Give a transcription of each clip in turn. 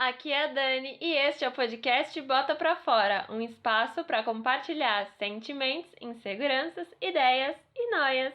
aqui é a Dani e este é o podcast Bota Pra Fora, um espaço para compartilhar sentimentos, inseguranças, ideias e noias.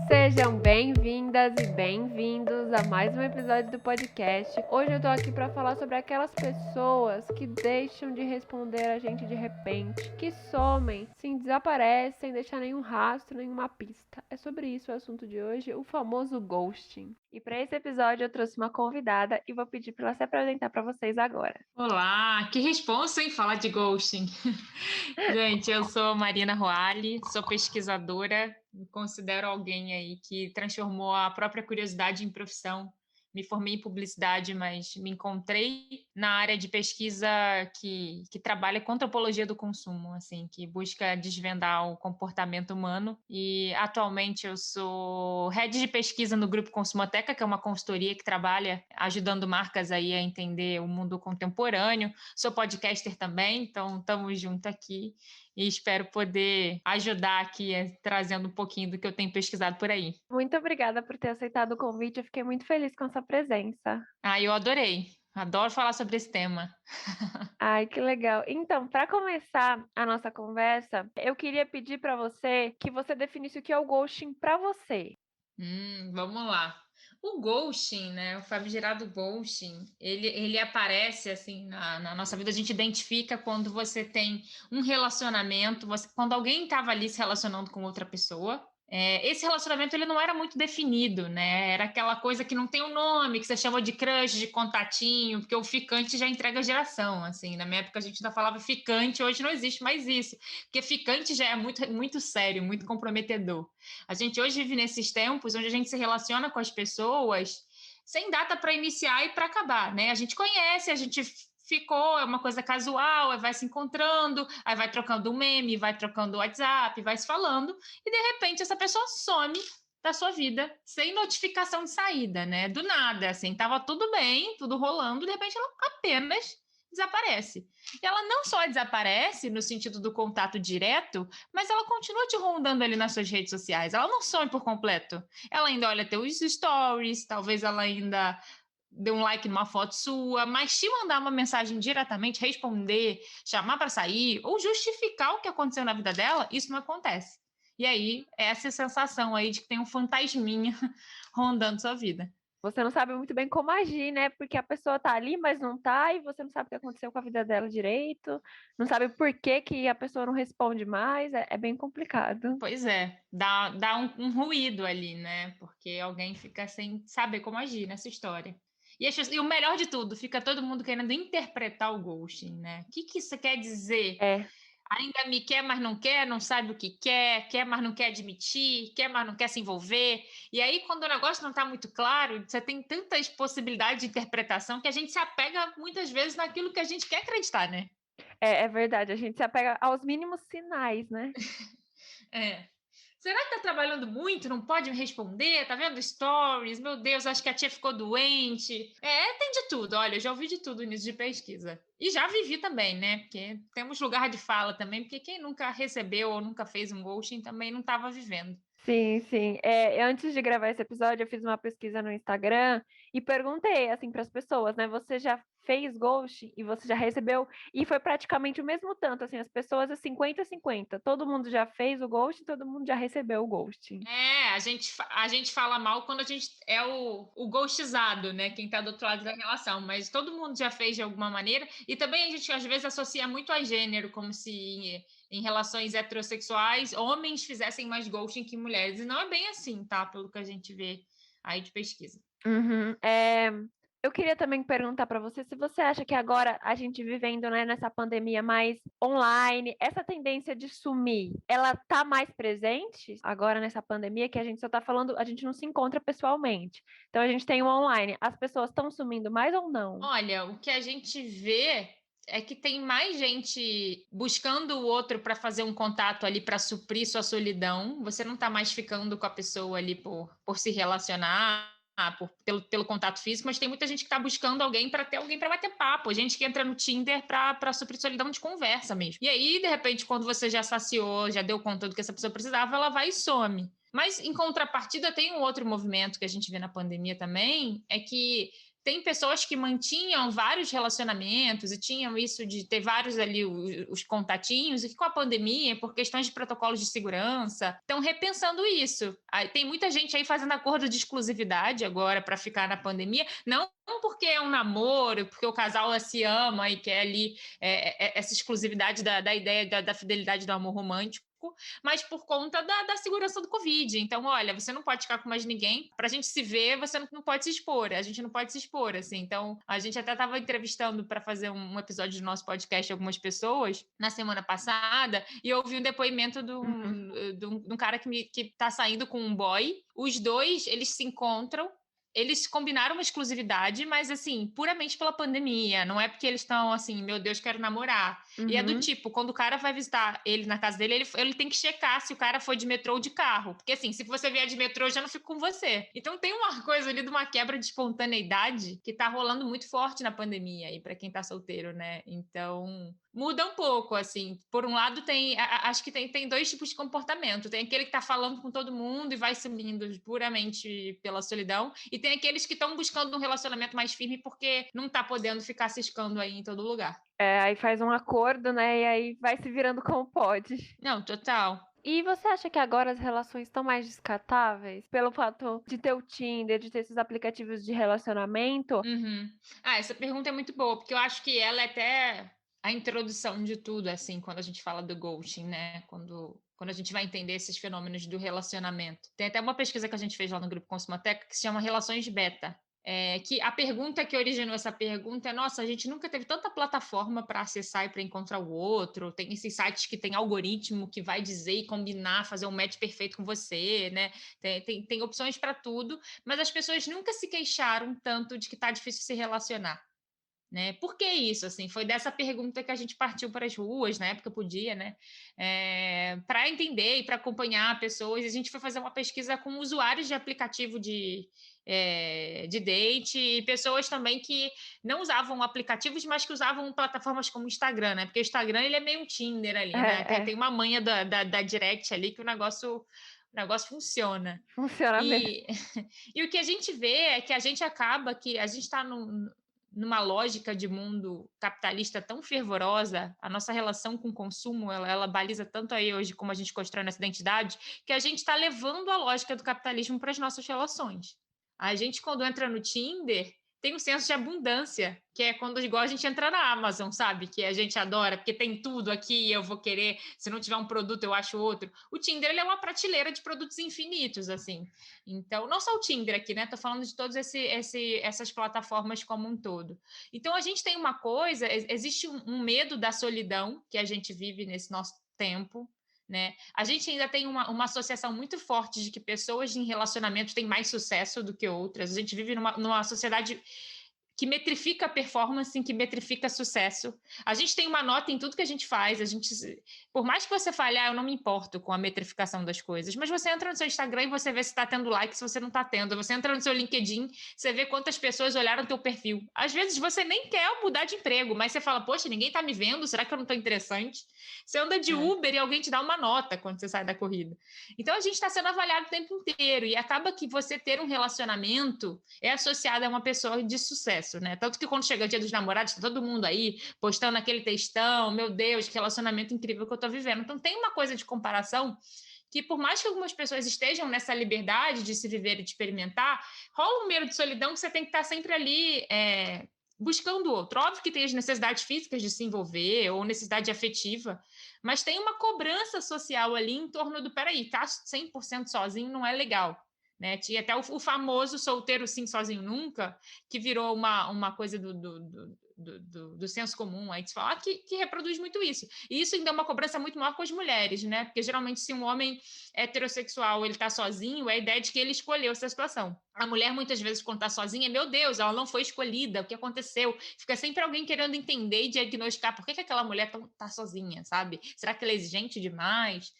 Sejam bem-vindas e bem-vindos a mais um episódio do podcast. Hoje eu tô aqui para falar sobre aquelas pessoas que deixam de responder a gente de repente, que somem, sim, desaparecem, sem deixar nenhum rastro, nenhuma pista. É sobre isso o assunto de hoje, o famoso ghosting. E para esse episódio eu trouxe uma convidada e vou pedir para ela se apresentar para vocês agora. Olá, que responsa, hein, falar de ghosting. Gente, eu sou Marina Roali, sou pesquisadora, me considero alguém aí que transformou a própria curiosidade em profissão. Me formei em publicidade, mas me encontrei na área de pesquisa que trabalha com antropologia do consumo, assim, que busca desvendar o comportamento humano. E atualmente eu sou head de pesquisa no Grupo Consumoteca, que é uma consultoria que trabalha ajudando marcas aí a entender o mundo contemporâneo. Sou podcaster também, então estamos juntos aqui e espero poder ajudar aqui trazendo um pouquinho do que eu tenho pesquisado por aí. Muito obrigada por ter aceitado o convite, eu fiquei muito feliz com a sua presença. Ah, eu adorei. Adoro falar sobre esse tema. Ai, que legal. Então, para começar a nossa conversa, eu queria pedir para você que você definisse o que é o ghosting para você. Vamos lá. O ghosting, né? O famigerado ghosting, ele aparece assim na nossa vida. A gente identifica quando você tem um relacionamento, quando alguém estava ali se relacionando com outra pessoa. Esse relacionamento ele não era muito definido, né? Era aquela coisa que não tem um nome, que você chama de crush, de contatinho, porque o ficante já entrega geração, assim. Na minha época a gente ainda falava ficante, hoje não existe mais isso, porque ficante já é muito, muito sério, muito comprometedor. A gente hoje vive nesses tempos onde a gente se relaciona com as pessoas sem data para iniciar e para acabar, né? A gente conhece, a gente ficou, é uma coisa casual, aí vai se encontrando, aí vai trocando um meme, vai trocando WhatsApp, vai se falando, e de repente essa pessoa some da sua vida sem notificação de saída, né? Do nada, assim, tava tudo bem, tudo rolando, de repente ela apenas desaparece. E ela não só desaparece no sentido do contato direto, mas ela continua te rondando ali nas suas redes sociais. Ela não some por completo. Ela ainda olha teus stories, talvez ela ainda dê um like numa foto sua, mas te mandar uma mensagem diretamente, responder, chamar para sair ou justificar o que aconteceu na vida dela, isso não acontece. E aí, essa sensação aí de que tem um fantasminha rondando sua vida. Você não sabe muito bem como agir, né? Porque a pessoa tá ali, mas não tá, e você não sabe o que aconteceu com a vida dela direito, não sabe por que que a pessoa não responde mais, é bem complicado. Pois é, dá um ruído ali, né? Porque alguém fica sem saber como agir nessa história. E o melhor de tudo, fica todo mundo querendo interpretar o ghosting, né? O que isso quer dizer? É, Ainda me quer, mas não quer, não sabe o que quer, mas não quer admitir, quer, mas não quer se envolver. E aí, quando o negócio não está muito claro, você tem tantas possibilidades de interpretação que a gente se apega muitas vezes naquilo que a gente quer acreditar, né? é verdade, a gente se apega aos mínimos sinais, né? É. Será que tá trabalhando muito? Não pode me responder? Tá vendo stories? Meu Deus, acho que a tia ficou doente. Tem de tudo. Olha, eu já ouvi de tudo nisso de pesquisa. E já vivi também, né? Porque temos lugar de fala também, porque quem nunca recebeu ou nunca fez um ghosting também não estava vivendo. Sim, sim. Antes de gravar esse episódio, eu fiz uma pesquisa no Instagram e perguntei assim para as pessoas, né? Você já fez ghost e você já recebeu? E foi praticamente o mesmo tanto, assim, as pessoas é 50-50. Todo mundo já fez o ghost, todo mundo já recebeu o ghosting. A gente fala mal quando a gente é o ghostizado, né? Quem tá do outro lado da relação, mas todo mundo já fez de alguma maneira. E também a gente às vezes associa muito a gênero, como se em relações heterossexuais homens fizessem mais ghosting que mulheres. E não é bem assim, tá? Pelo que a gente vê aí de pesquisa. Uhum. Eu queria também perguntar para você se você acha que agora a gente vivendo, né, nessa pandemia mais online, essa tendência de sumir, ela tá mais presente agora nessa pandemia que a gente só tá falando, a gente não se encontra pessoalmente. Então a gente tem o online. As pessoas estão sumindo mais ou não? Olha, o que a gente vê é que tem mais gente buscando o outro para fazer um contato ali para suprir sua solidão. Você não está mais ficando com a pessoa ali por se relacionar. pelo contato físico, mas tem muita gente que está buscando alguém para ter alguém para bater papo, gente que entra no Tinder para suprir solidão de conversa mesmo. E aí, de repente, quando você já saciou, já deu conta do que essa pessoa precisava, ela vai e some. Mas, em contrapartida, tem um outro movimento que a gente vê na pandemia também, é que tem pessoas que mantinham vários relacionamentos e tinham isso de ter vários ali os contatinhos, e que com a pandemia, por questões de protocolos de segurança, estão repensando isso. Tem muita gente aí fazendo acordo de exclusividade agora para ficar na pandemia, não porque é um namoro, porque o casal se ama e quer ali essa exclusividade da ideia da fidelidade do amor romântico, mas por conta da segurança do Covid. Então, olha, você não pode ficar com mais ninguém. Para a gente se ver, você não pode se expor. A gente não pode se expor, assim. Então, a gente até estava entrevistando para fazer um episódio do nosso podcast algumas pessoas na semana passada, e eu ouvi um depoimento de um cara que tá saindo com um boy. Os dois, eles se encontram. Eles combinaram uma exclusividade, mas assim, puramente pela pandemia. Não é porque eles estão assim, meu Deus, quero namorar. E é do tipo, quando o cara vai visitar ele na casa dele, ele tem que checar se o cara foi de metrô ou de carro. Porque assim, se você vier de metrô, eu já não fico com você. Então tem uma coisa ali de uma quebra de espontaneidade que tá rolando muito forte na pandemia aí, pra quem tá solteiro, né? Então, muda um pouco, assim. Por um lado, acho que tem dois tipos de comportamento. Tem aquele que tá falando com todo mundo e vai sumindo puramente pela solidão. E tem aqueles que estão buscando um relacionamento mais firme porque não tá podendo ficar ciscando aí em todo lugar. Aí faz um acordo, né? E aí vai se virando como pode. Não, total. E você acha que agora as relações estão mais descartáveis? Pelo fato de ter o Tinder, de ter esses aplicativos de relacionamento? Uhum. Essa pergunta é muito boa, porque eu acho que ela é até a introdução de tudo, assim, quando a gente fala do ghosting, né? Quando a gente vai entender esses fenômenos do relacionamento. Tem até uma pesquisa que a gente fez lá no Grupo Consumateca que se chama Relações Beta. Que a pergunta que originou essa pergunta é: nossa, a gente nunca teve tanta plataforma para acessar e para encontrar o outro. Tem esses sites que tem algoritmo que vai dizer e combinar, fazer um match perfeito com você, né? Tem opções para tudo, mas as pessoas nunca se queixaram tanto de que tá difícil se relacionar. Né? Por que isso? Assim, foi dessa pergunta que a gente partiu para as ruas, na época podia, né? Para entender e para acompanhar pessoas. A gente foi fazer uma pesquisa com usuários de aplicativo de date e pessoas também que não usavam aplicativos, mas que usavam plataformas como o Instagram, né? Porque o Instagram ele é meio um Tinder ali, né? Tem uma manha da direct ali que o negócio funciona. Funciona mesmo. E o que a gente vê é que a gente está numa lógica de mundo capitalista tão fervorosa, a nossa relação com o consumo, ela baliza tanto aí hoje como a gente constrói nossa identidade, que a gente está levando a lógica do capitalismo para as nossas relações. A gente, quando entra no Tinder, tem um senso de abundância, que é quando igual a gente entra na Amazon, sabe? Que a gente adora, porque tem tudo aqui e eu vou querer, se não tiver um produto, eu acho outro. O Tinder, ele é uma prateleira de produtos infinitos, assim. Então, não só o Tinder aqui, né? Tô falando de todas essas plataformas como um todo. Então, a gente tem uma coisa, existe um medo da solidão que a gente vive nesse nosso tempo, né? A gente ainda tem uma associação muito forte de que pessoas em relacionamento têm mais sucesso do que outras. A gente vive numa sociedade que metrifica a performance, que metrifica sucesso. A gente tem uma nota em tudo que a gente faz. Por mais que você fale, eu não me importo com a metrificação das coisas, mas você entra no seu Instagram e você vê se está tendo like, se você não está tendo. Você entra no seu LinkedIn, você vê quantas pessoas olharam o teu perfil. Às vezes você nem quer mudar de emprego, mas você fala, poxa, ninguém está me vendo, será que eu não estou interessante? Você anda de Uber e alguém te dá uma nota quando você sai da corrida. Então a gente está sendo avaliado o tempo inteiro e acaba que você ter um relacionamento é associado a uma pessoa de sucesso, né? Tanto que quando chega o dia dos namorados, tá todo mundo aí postando aquele textão, meu Deus, que relacionamento incrível que eu tô vivendo. Então tem uma coisa de comparação que por mais que algumas pessoas estejam nessa liberdade de se viver e de experimentar, rola um medo de solidão que você tem que estar sempre ali buscando o outro. Óbvio que tem as necessidades físicas de se envolver ou necessidade afetiva, mas tem uma cobrança social ali em torno do, peraí, tá 100% sozinho não é legal. Né? Tinha até o famoso solteiro sim, sozinho nunca, que virou uma coisa do senso comum, aí de falar que reproduz muito isso. E isso ainda é uma cobrança muito maior com as mulheres, né? Porque geralmente se um homem heterossexual ele tá sozinho, é a ideia de que ele escolheu essa situação. A mulher muitas vezes quando tá sozinha, meu Deus, ela não foi escolhida, o que aconteceu? Fica sempre alguém querendo entender e diagnosticar por que aquela mulher tá sozinha, sabe? Será que ela é exigente demais?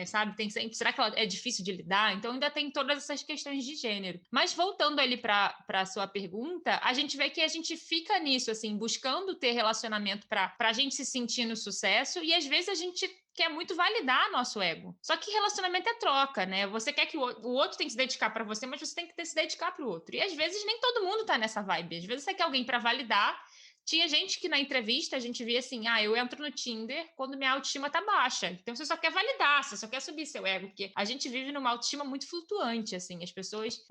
sabe? Tem sempre, será que ela é difícil de lidar? Então ainda tem todas essas questões de gênero. Mas voltando ali para a sua pergunta, a gente vê que a gente fica nisso, assim, buscando ter relacionamento para a gente se sentir no sucesso, e às vezes a gente quer muito validar nosso ego. Só que relacionamento é troca, né? Você quer que o outro tem que se dedicar para você, mas você tem que se dedicar para o outro. E às vezes nem todo mundo tá nessa vibe. Às vezes você quer alguém para validar. Tinha gente que na entrevista a gente via assim, eu entro no Tinder quando minha autoestima tá baixa. Então você só quer validar, você só quer subir seu ego, porque a gente vive numa autoestima muito flutuante, assim, as pessoas,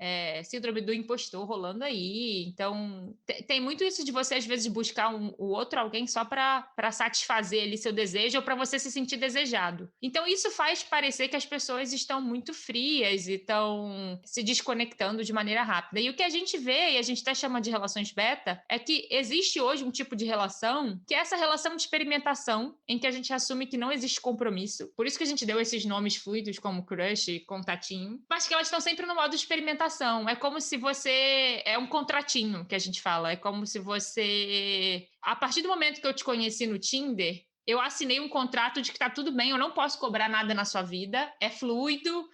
síndrome do impostor rolando aí. Então tem muito isso de você às vezes buscar o outro alguém só para satisfazer ali seu desejo ou para você se sentir desejado. Então isso faz parecer que as pessoas estão muito frias e estão se desconectando de maneira rápida. E o que a gente vê, e a gente até chama de relações beta, é que existe hoje um tipo de relação, que é essa relação de experimentação, em que a gente assume que não existe compromisso. Por isso que a gente deu esses nomes fluidos, como crush e contatinho, mas que elas estão sempre no modo de experimentação. É como se você... É um contratinho que a gente fala. É como se você... A partir do momento que eu te conheci no Tinder, eu assinei um contrato de que tá tudo bem, eu não posso cobrar nada na sua vida, é fluido,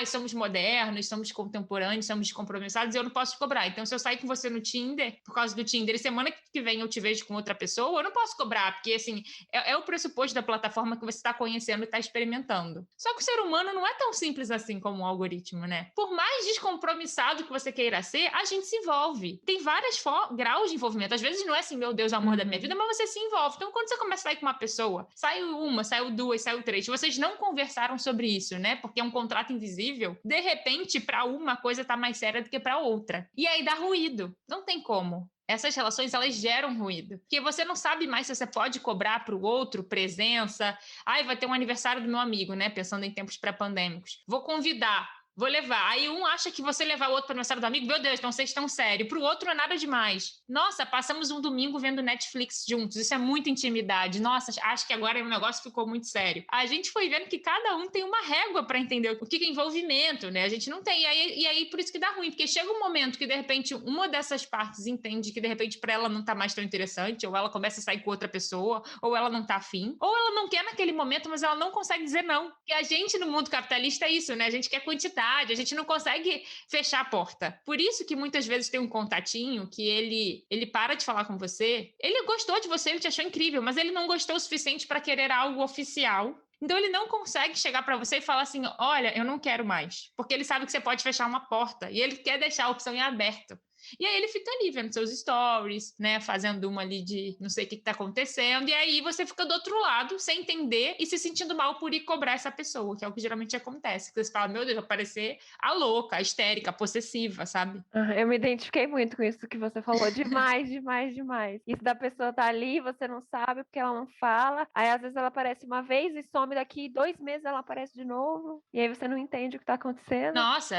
somos modernos, somos contemporâneos, somos compromissados, e eu não posso te cobrar. Então, se eu sair com você no Tinder, por causa do Tinder, e semana que vem eu te vejo com outra pessoa, eu não posso cobrar, porque, assim, é o pressuposto da plataforma que você está conhecendo e está experimentando. Só que o ser humano não é tão simples assim como um algoritmo, né? Por mais descompromissado que você queira ser, a gente se envolve. Tem vários graus de envolvimento. Às vezes não é assim, meu Deus, o amor da minha vida, mas você se envolve. Então, quando você começa a sair com uma pessoa, saiu duas, saiu três, vocês não conversaram sobre isso, né? Porque é um contrato invisível. De repente, para uma coisa tá mais séria do que para outra. E aí dá ruído. Não tem como. Essas relações, elas geram ruído. Porque você não sabe mais se você pode cobrar para o outro presença. Vai ter um aniversário do meu amigo, né? Pensando em tempos pré-pandêmicos. Vou convidar. Vou levar. Aí um acha que você levar o outro para o aniversário do amigo, meu Deus, então vocês estão sérios. Para o outro não é nada demais. Nossa, passamos um domingo vendo Netflix juntos. Isso é muita intimidade. Nossa, acho que agora o negócio ficou muito sério. A gente foi vendo que cada um tem uma régua para entender o que é envolvimento, né? A gente não tem. E aí por isso que dá ruim, porque chega um momento que de repente uma dessas partes entende que de repente para ela não tá mais tão interessante, ou ela começa a sair com outra pessoa, ou ela não tá afim, ou ela não quer naquele momento, mas ela não consegue dizer não. E a gente no mundo capitalista é isso, né? A gente quer quantidade, a gente não consegue fechar a porta. Por isso que muitas vezes tem um contatinho que ele para de falar com você, ele gostou de você, ele te achou incrível, mas ele não gostou o suficiente para querer algo oficial. Então ele não consegue chegar para você e falar assim, olha, eu não quero mais, porque ele sabe que você pode fechar uma porta e ele quer deixar a opção em aberto. E aí ele fica ali vendo seus stories, né, fazendo uma ali de não sei o que tá acontecendo, e aí você fica do outro lado, sem entender e se sentindo mal por ir cobrar essa pessoa, que é o que geralmente acontece, que você fala, meu Deus, vai parecer a louca, a histérica, a possessiva, sabe? Eu me identifiquei muito com isso que você falou, demais, demais, demais. Isso da pessoa tá ali, você não sabe porque ela não fala, aí às vezes ela aparece uma vez e some daqui 2 meses, ela aparece de novo, e aí você não entende o que tá acontecendo. Nossa,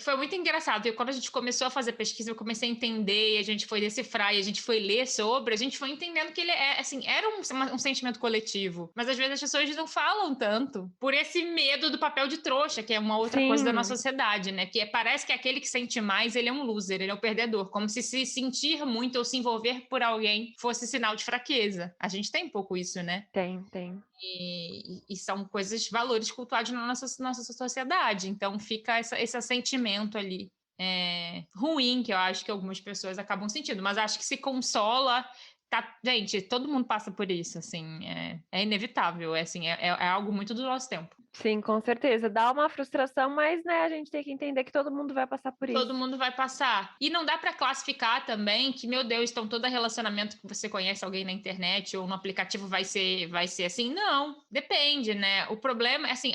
foi muito engraçado. E quando a gente começou a fazer pesquisa, eu comecei a entender, e a gente foi decifrar, e a gente foi ler sobre, a gente foi entendendo que ele era um sentimento coletivo. Mas às vezes as pessoas não falam tanto por esse medo do papel de trouxa, que é uma outra coisa da nossa sociedade, né? Que parece que aquele que sente mais, ele é um loser, ele é um perdedor. Como se sentir muito ou se envolver por alguém fosse sinal de fraqueza. A gente tem um pouco isso, né? Tem. E são coisas, valores cultuados na nossa sociedade. Então fica esse sentimento ali ruim que eu acho que algumas pessoas acabam sentindo. Mas acho que se consola. Gente, todo mundo passa por isso, assim, é inevitável, é algo muito do nosso tempo. Sim, com certeza. Dá uma frustração, mas, né, a gente tem que entender que todo mundo vai passar por isso. Todo mundo vai passar. E não dá para classificar também que, meu Deus, então todo relacionamento que você conhece alguém na internet ou no aplicativo vai ser assim. Não, depende, né? O problema é assim,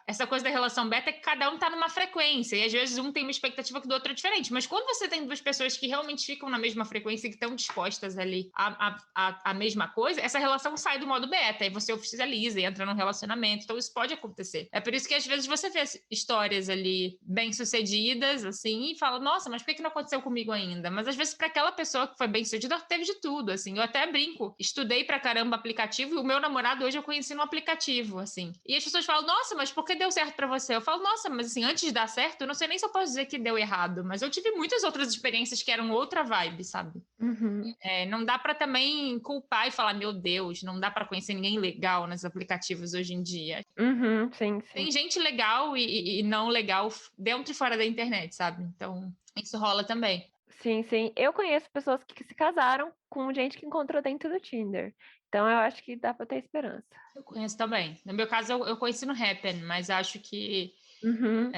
essa coisa da relação beta é que cada um tá numa frequência e às vezes um tem uma expectativa que do outro é diferente. Mas quando você tem duas pessoas que realmente ficam na mesma frequência e que estão dispostas ali a mesma coisa, essa relação sai do modo beta e você oficializa e entra num relacionamento. Então isso pode acontecer. É por isso que às vezes você vê histórias ali bem-sucedidas, assim, e fala, nossa, mas por que não aconteceu comigo ainda? Mas às vezes para aquela pessoa que foi bem-sucedida, teve de tudo, assim. Eu até brinco, estudei pra caramba aplicativo e o meu namorado hoje eu conheci no aplicativo, assim. E as pessoas falam, nossa, mas por que deu certo pra você? Eu falo, nossa, mas assim, antes de dar certo, eu não sei nem se eu posso dizer que deu errado, mas eu tive muitas outras experiências que eram outra vibe, sabe? Uhum. Não dá para também culpar e falar, meu Deus, não dá para conhecer ninguém legal nos aplicativos hoje em dia. Uhum, sim, sim. Tem gente legal e não legal dentro e fora da internet, sabe? Então, isso rola também. Sim, sim. Eu conheço pessoas que se casaram com gente que encontrou dentro do Tinder. Então eu acho que dá pra ter esperança. Eu conheço também. No meu caso, eu conheci no Happn, mas acho que Uhum,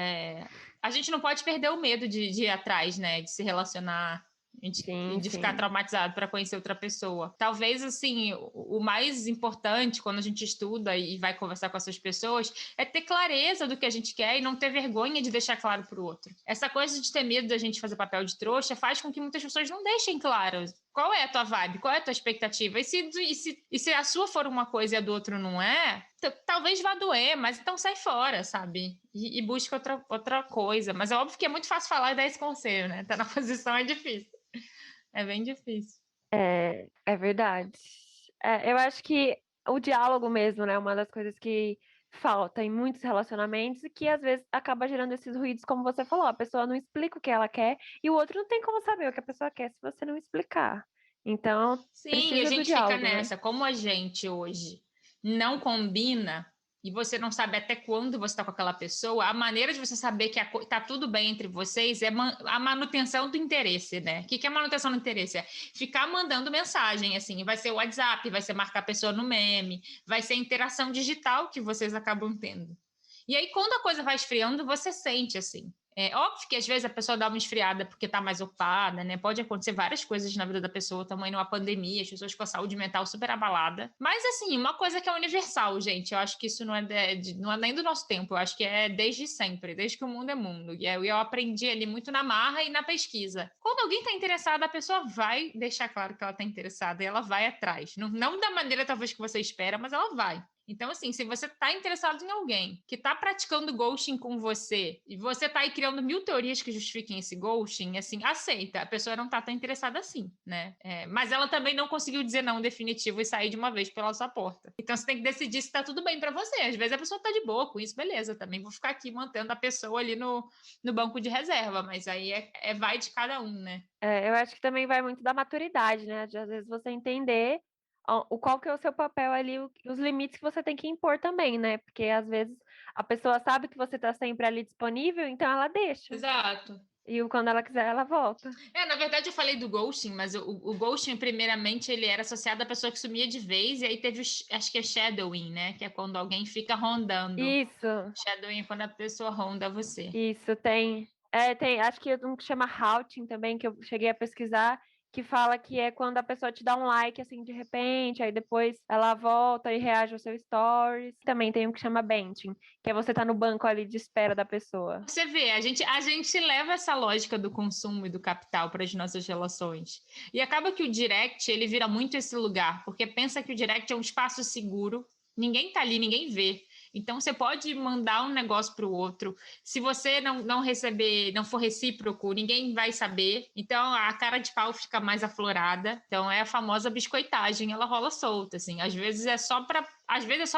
a gente não pode perder o medo de ir atrás, né? De se relacionar e sim, de ficar sim. traumatizado para conhecer outra pessoa. Talvez, assim, o mais importante quando a gente estuda e vai conversar com essas pessoas é ter clareza do que a gente quer e não ter vergonha de deixar claro para o outro. Essa coisa de ter medo da gente fazer papel de trouxa faz com que muitas pessoas não deixem claro qual é a tua vibe, qual é a tua expectativa. E se a sua for uma coisa e a do outro não é, talvez vá doer, mas então sai fora, sabe? E busca outra coisa. Mas é óbvio que é muito fácil falar e dar esse conselho, né? Tá na posição é difícil. É bem difícil. É verdade. Eu acho que o diálogo mesmo, né, é uma das coisas que falta em muitos relacionamentos e que às vezes acaba gerando esses ruídos, como você falou, a pessoa não explica o que ela quer e o outro não tem como saber o que a pessoa quer se você não explicar. Então, Sim, a precisa do gente fica diálogo, né? nessa. Como a gente hoje não combina e você não sabe até quando você está com aquela pessoa, a maneira de você saber que tá tudo bem entre vocês é a manutenção do interesse, né? O que é manutenção do interesse? É ficar mandando mensagem, assim, vai ser o WhatsApp, vai ser marcar a pessoa no meme, vai ser a interação digital que vocês acabam tendo. E aí, quando a coisa vai esfriando, você sente assim. É óbvio que às vezes a pessoa dá uma esfriada porque está mais ocupada, né? Pode acontecer várias coisas na vida da pessoa, também numa pandemia, as pessoas com a saúde mental super abalada. Mas, assim, uma coisa que é universal, gente, eu acho que isso não é nem do nosso tempo, eu acho que é desde sempre, desde que o mundo é mundo. E eu aprendi ali muito na marra e na pesquisa. Quando alguém está interessado, a pessoa vai deixar claro que ela está interessada e ela vai atrás. Não da maneira talvez que você espera, mas ela vai. Então, assim, se você está interessado em alguém que está praticando ghosting com você e você está aí criando mil teorias que justifiquem esse ghosting, assim, aceita. A pessoa não está tão interessada assim, né? Mas ela também não conseguiu dizer não definitivo e sair de uma vez pela sua porta. Então, você tem que decidir se está tudo bem para você. Às vezes a pessoa está de boa com isso, beleza. Também vou ficar aqui mantendo a pessoa ali no banco de reserva, mas aí vai de cada um, né? Eu acho que também vai muito da maturidade, né? De às vezes você entender qual que é o seu papel ali, os limites que você tem que impor também, né? Porque às vezes a pessoa sabe que você está sempre ali disponível, então ela deixa. Exato. E quando ela quiser, ela volta. Na verdade eu falei do ghosting, mas o ghosting, primeiramente, ele era associado à pessoa que sumia de vez, e aí teve, acho que é shadowing, né? Que é quando alguém fica rondando. Isso, Shadowing é quando a pessoa ronda você. isso, tem. Tem, acho que um que chama Halting também, que eu cheguei a pesquisar, que fala que é quando a pessoa te dá um like assim de repente, aí depois ela volta e reage ao seu stories. Também tem um que chama Benching, que é você tá no banco ali de espera da pessoa. Você vê, a gente leva essa lógica do consumo e do capital para as nossas relações. E acaba que o direct, ele vira muito esse lugar, porque pensa que o direct é um espaço seguro, ninguém tá ali, ninguém vê. Então você pode mandar um negócio para o outro. Se você não receber, não for recíproco, ninguém vai saber. Então a cara de pau fica mais aflorada. Então é a famosa biscoitagem, ela rola solta, assim. Às vezes é só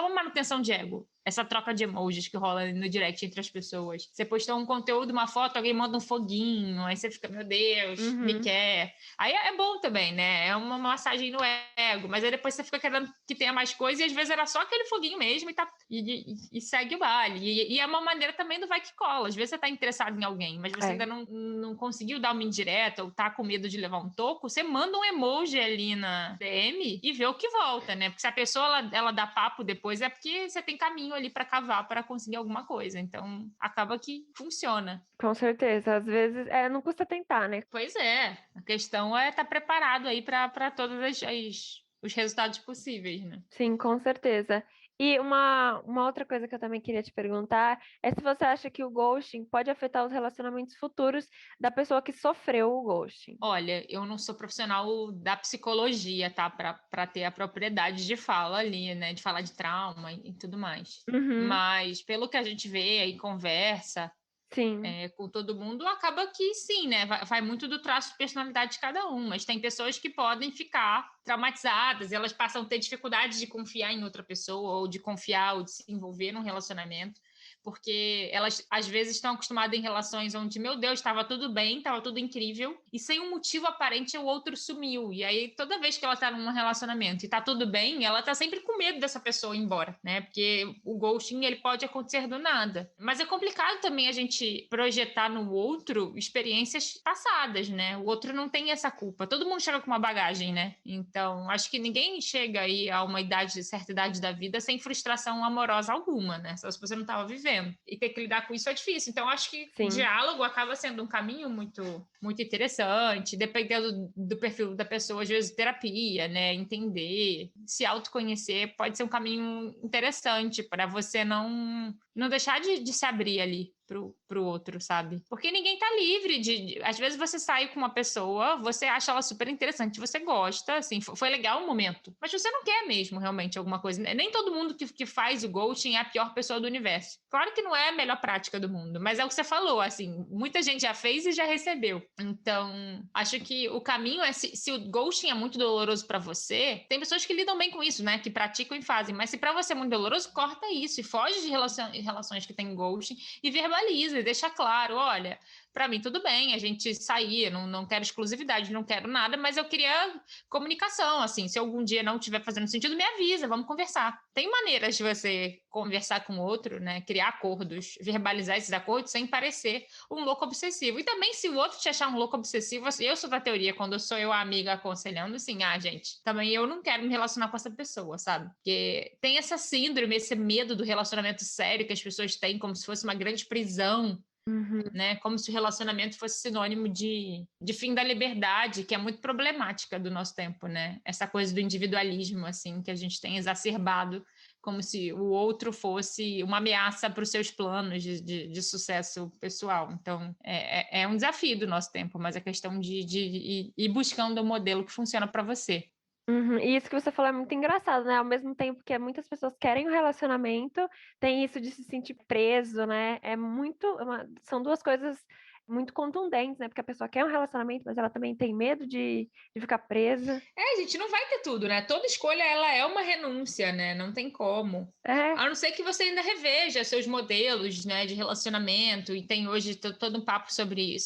uma manutenção de ego. Essa troca de emojis que rola no direct entre as pessoas. Você postou um conteúdo, uma foto, alguém manda um foguinho, aí você fica, meu Deus, me Uhum. quer. Aí é bom também, né? É uma massagem no ego, mas aí depois você fica querendo que tenha mais coisa e às vezes era só aquele foguinho mesmo e segue o baile. E é uma maneira também do vai que cola. Às vezes você tá interessado em alguém, mas você É. ainda não conseguiu dar uma indireta ou tá com medo de levar um toco, você manda um emoji ali na DM e vê o que volta, né? Porque se a pessoa ela dá papo depois é porque você tem caminho ali para cavar para conseguir alguma coisa. Então acaba que funciona. Com certeza. Às vezes, não custa tentar, né? Pois é, a questão é estar preparado aí para todos os resultados possíveis, né? Sim, com certeza. E uma outra coisa que eu também queria te perguntar é se você acha que o ghosting pode afetar os relacionamentos futuros da pessoa que sofreu o ghosting. Olha, eu não sou profissional da psicologia, tá? Para ter a propriedade de fala ali, né? De falar de trauma e tudo mais. Uhum, Mas pelo que a gente vê e conversa, sim, com todo mundo, acaba que sim, né? Vai muito do traço de personalidade de cada um, mas tem pessoas que podem ficar traumatizadas, elas passam a ter dificuldade de confiar em outra pessoa, ou de confiar, ou de se envolver num relacionamento. Porque elas, às vezes, estão acostumadas em relações onde, meu Deus, estava tudo bem, estava tudo incrível, e sem um motivo aparente o outro sumiu. E aí, toda vez que ela tá num relacionamento e tá tudo bem, ela tá sempre com medo dessa pessoa ir embora, né? Porque o ghosting, ele pode acontecer do nada. Mas é complicado também a gente projetar no outro experiências passadas, né? O outro não tem essa culpa. Todo mundo chega com uma bagagem, né? Então, acho que ninguém chega aí a uma idade, certa idade da vida sem frustração amorosa alguma, né? Só se você não estava vivendo. E ter que lidar com isso é difícil. Então, acho que o Sim. diálogo acaba sendo um caminho muito, muito interessante, dependendo do perfil da pessoa, às vezes terapia, né? Entender, se autoconhecer pode ser um caminho interessante para você não deixar de se abrir ali pro outro, sabe? Porque ninguém tá livre às vezes você sai com uma pessoa, você acha ela super interessante, você gosta, assim, foi legal o momento, mas você não quer mesmo realmente alguma coisa. Nem todo mundo que faz o ghosting é a pior pessoa do universo. Claro que não é a melhor prática do mundo, mas é o que você falou, assim, muita gente já fez e já recebeu. Então, acho que o caminho é, se o ghosting é muito doloroso para você, tem pessoas que lidam bem com isso, né? Que praticam e fazem, mas se para você é muito doloroso, corta isso e foge de relações que tem ghosting e verbaliza e deixa claro, olha, para mim tudo bem, a gente sair, não quero exclusividade, não quero nada, mas eu queria comunicação, assim, se algum dia não estiver fazendo sentido, me avisa, vamos conversar. Tem maneiras de você conversar com o outro, né, criar acordos, verbalizar esses acordos sem parecer um louco obsessivo. E também, se o outro te achar um louco obsessivo, eu sou da teoria, quando sou eu a amiga aconselhando, assim, gente, também eu não quero me relacionar com essa pessoa, sabe? Porque tem essa síndrome, esse medo do relacionamento sério que as pessoas têm, como se fosse uma grande prisão, né? Como se o relacionamento fosse sinônimo de fim da liberdade, que é muito problemática do nosso tempo, né? Essa coisa do individualismo, assim, que a gente tem exacerbado, como se o outro fosse uma ameaça para os seus planos de sucesso pessoal. Então, é um desafio do nosso tempo, mas é questão de ir buscando um modelo que funciona para você. E isso que você falou é muito engraçado, né? Ao mesmo tempo que muitas pessoas querem um relacionamento, tem isso de se sentir preso, né? São duas coisas muito contundentes, né? Porque a pessoa quer um relacionamento, mas ela também tem medo de ficar presa. A gente não vai ter tudo, né? Toda escolha, ela é uma renúncia, né? Não tem como. É, A não ser que você ainda reveja seus modelos, né, de relacionamento, e tem hoje todo um papo sobre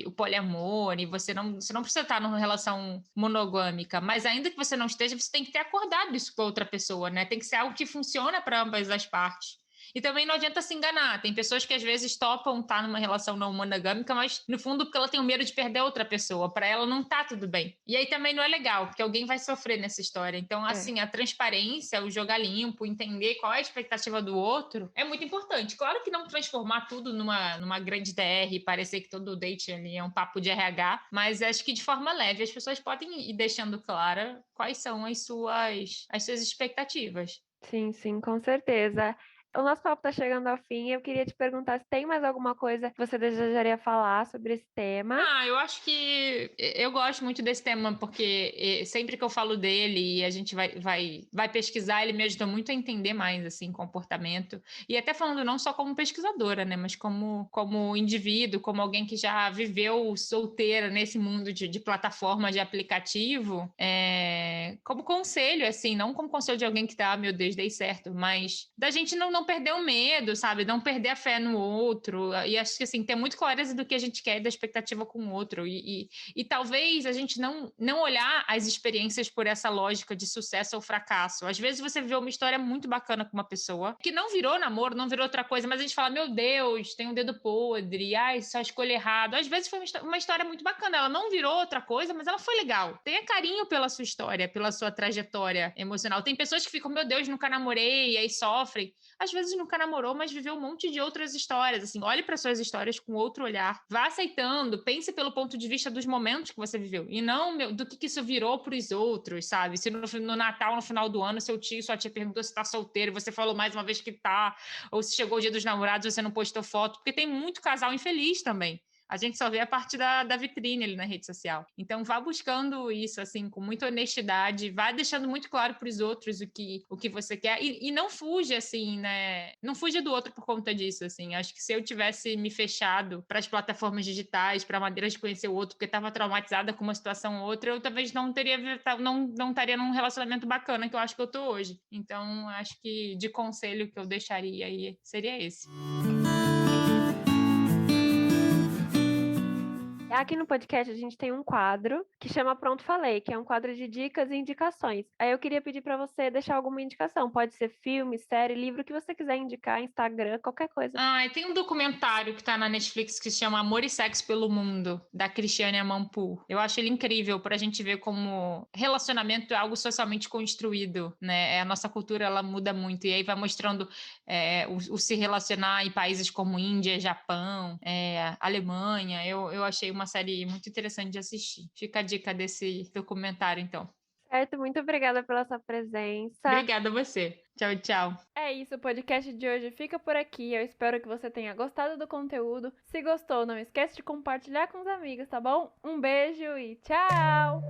o poliamor, e você não precisa estar numa relação monogâmica, mas ainda que você não esteja, você tem que ter acordado isso com a outra pessoa, né? Tem que ser algo que funciona para ambas as partes. E também não adianta se enganar. Tem pessoas que às vezes topam estar numa relação não monogâmica, mas no fundo porque ela tem o medo de perder outra pessoa. Para ela não tá tudo bem. E aí também não é legal, porque alguém vai sofrer nessa história. Então, assim, a transparência, o jogar limpo, entender qual é a expectativa do outro é muito importante. Claro que não transformar tudo numa grande DR e parecer que todo date ali é um papo de RH, mas acho que de forma leve as pessoas podem ir deixando clara quais são as suas expectativas. sim, com certeza. O nosso papo está chegando ao fim. Eu queria te perguntar se tem mais alguma coisa que você desejaria falar sobre esse tema. Eu acho que eu gosto muito desse tema, porque sempre que eu falo dele e a gente vai pesquisar, ele me ajuda muito a entender mais, assim, comportamento. E até falando não só como pesquisadora, né, mas como indivíduo, como alguém que já viveu solteira nesse mundo de plataforma, de aplicativo, como conselho, assim, não como conselho de alguém que tá, meu Deus, dei certo, mas da gente não perder o medo, sabe? Não perder a fé no outro. E acho que, assim, ter muito clareza do que a gente quer e da expectativa com o outro. E talvez a gente não olhar as experiências por essa lógica de sucesso ou fracasso. Às vezes você vê uma história muito bacana com uma pessoa que não virou namoro, não virou outra coisa, mas a gente fala, meu Deus, tem um dedo podre, só escolhi errado. Às vezes foi uma história muito bacana, ela não virou outra coisa, mas ela foi legal. Tenha carinho pela sua história, pela sua trajetória emocional. Tem pessoas que ficam, meu Deus, nunca namorei, e aí sofrem. Às vezes nunca namorou, mas viveu um monte de outras histórias, assim, olhe para suas histórias com outro olhar, vá aceitando, pense pelo ponto de vista dos momentos que você viveu, e não do que isso virou para os outros, sabe? Se no Natal, no final do ano, seu tio, sua tia perguntou se tá solteiro, e você falou mais uma vez que tá, ou se chegou o dia dos namorados, você não postou foto, porque tem muito casal infeliz também. A gente só vê a parte da vitrine ali na rede social. Então, vá buscando isso, assim, com muita honestidade, vá deixando muito claro para os outros o que você quer e não fuja, assim, né? Não fuja do outro por conta disso, assim. Acho que se eu tivesse me fechado para as plataformas digitais, para maneiras de conhecer o outro, porque estava traumatizada com uma situação ou outra, eu talvez não estaria num relacionamento bacana que eu acho que eu tô hoje. Então, acho que de conselho que eu deixaria aí seria esse. Aqui no podcast a gente tem um quadro que chama Pronto Falei, que é um quadro de dicas e indicações. Aí eu queria pedir para você deixar alguma indicação. Pode ser filme, série, livro, o que você quiser indicar, Instagram, qualquer coisa. Ah, tem um documentário que tá na Netflix que se chama Amor e Sexo pelo Mundo, da Christiane Amanpour. Eu acho ele incrível pra gente ver como relacionamento é algo socialmente construído, né? A nossa cultura, ela muda muito. E aí vai mostrando o se relacionar em países como Índia, Japão, Alemanha. Eu achei uma série muito interessante de assistir. Fica a dica desse documentário, então. Certo, muito obrigada pela sua presença. Obrigada a você. Tchau, tchau. É isso, o podcast de hoje fica por aqui. Eu espero que você tenha gostado do conteúdo. Se gostou, não esquece de compartilhar com os amigos, tá bom? Um beijo e tchau!